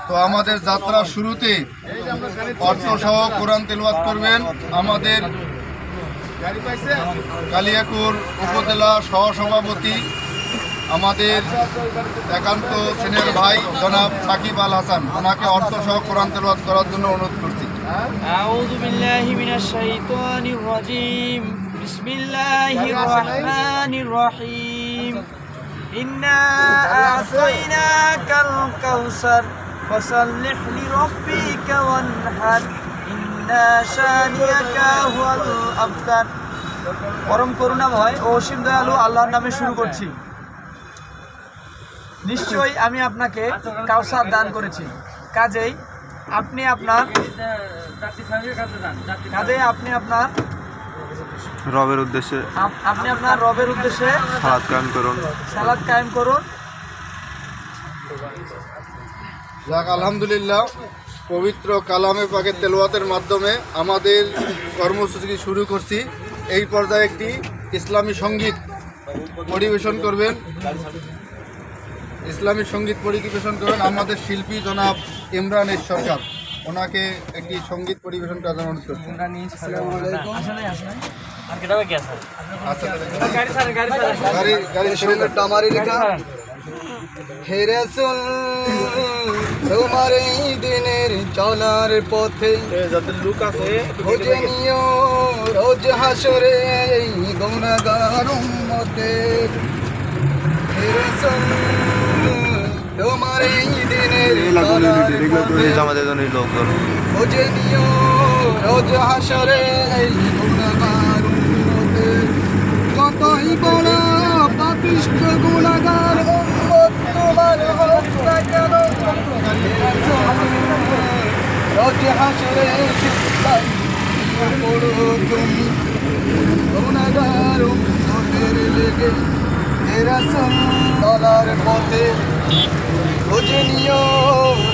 তো আমাদের যাত্রার শুরুতে অর্থসহ কোরআন তেলাওয়াত করবেন আমাদের কালিয়াকৈর উপজেলা সহসভাপতি আমাদের একান্ত সিনিয়র ভাই জনাব সাকিব আল হাসান, ওনাকে অর্থসহ কোরআন তেলাওয়াত করার জন্য অনুরোধ করছি। আউযু বিল্লাহি মিনাশ শাইতানির রাজীম। বিসমিল্লাহির রহমানির রহিম। ইন্না আ'তাইনাকাল কাউসার ফাসাল্লিহ লিরাব্বিকা ওয়ানহার ইন্না শানিয়াকা হুয়াল আবতার। পরম করুণাময় ও অসীম দয়ালু আল্লাহর নামে শুরু করছি। নিশ্চয়ই আমি আপনাকে কাউসার দান করেছি, কাজেই আপনি আপনার রবের উদ্দেশ্যে সালাত কায়েম করুন। যাক, আলহামদুলিল্লাহ, পবিত্র কালামে পাকের তেলাওয়াতের মাধ্যমে আমাদের কর্মসূচি শুরু করছি। এই পর্যায়ে একটি ইসলামী সঙ্গীত পরিবেশন করবেন আমাদের শিল্পী জনাব ইমরান সরকার। ওনাকে একটি সঙ্গীত পরিবেশন করার জন্য অনুরোধ করছি। হে রাসূল, তোমার এই দিনের চলার পথে খুঁজে নিও রোজ হাসরে এই গুনাহগার উম্মতের। হে রাসূল, তোমার এই দিনের চলার পথে খুঁজে নিও রোজ হাসরে এই গুনাহগার উম্মতের। কতই বড় পাপিষ্ঠ গুনাহগার উম্মত তোমার হোক না কেন, রোজ হাসরে সিজদায় পড়ো তুমি গুনাহগার উম্মতের লেগে। হে রাসূল, চলার পথে খুঁজে নিও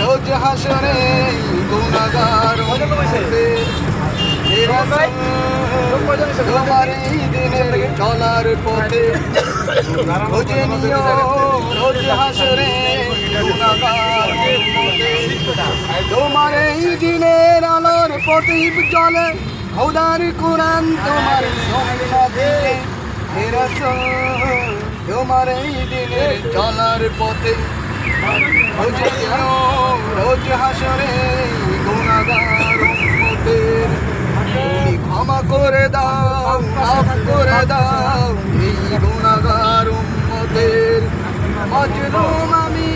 রোজ হাসরে গুনাহগার উম্মতের। হে রাসূল, তোমার এই দিনের চলার পথে খুঁজে নিও রোজ হাসরে গুনাহগার উম্মতের। তোমার এই দিনের আলোর প্রদীপ জ্বলে খোদার কোরআন তোমার সম্মুখে। হে রাসূল, তোমার এই দিনের চলার পথে খুঁজে নিও রোজ হাসরে গুনাহগার উম্মতের। তুমি ক্ষমা করে দাও, মাফ করে দাও এই গুনাহগার উম্মতের। মাজলুম আমি,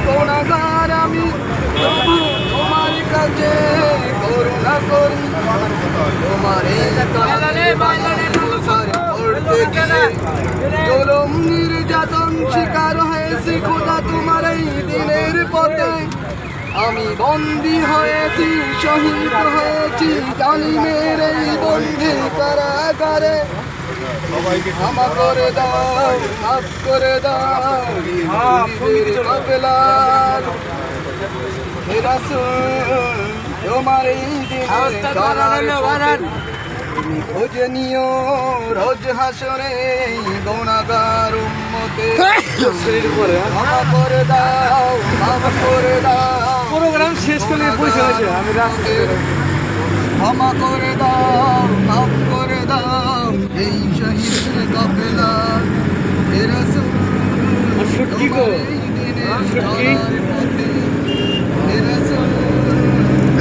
গুনাহগার আমি, তবু তোমার কাছে করুণা করি। তোমার এই কালামে অনুসার করতে গিয়ে জুলুম নির্যাতন শিকার হয়েছি খোদা তোমার এই দিনের পথে। আমি বন্দী হয়েছি, শহীদ হয়েছি জালিমের এই বন্দী কারাগারে। ক্ষমা করে দাও, মাফ করে দাও কাফেলার। হে রাসূল, তোমার এই দিনের চলার পথে তুমি খুঁজে নিও রোজ হাসরে গুনাহগার উম্মতের। ক্ষমা করে দাও, মাফ করে দাও, প্রোগ্রাম শেষ করে বসে আছে। আমি ক্ষমা করে দাও, মাফ করে দাও এই শহীদের কাফেলা। হে রাসূল, তোমার এই দিনের চলার পথে। হে রাসূল,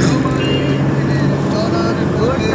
তোমার এই দিনের চলার পথে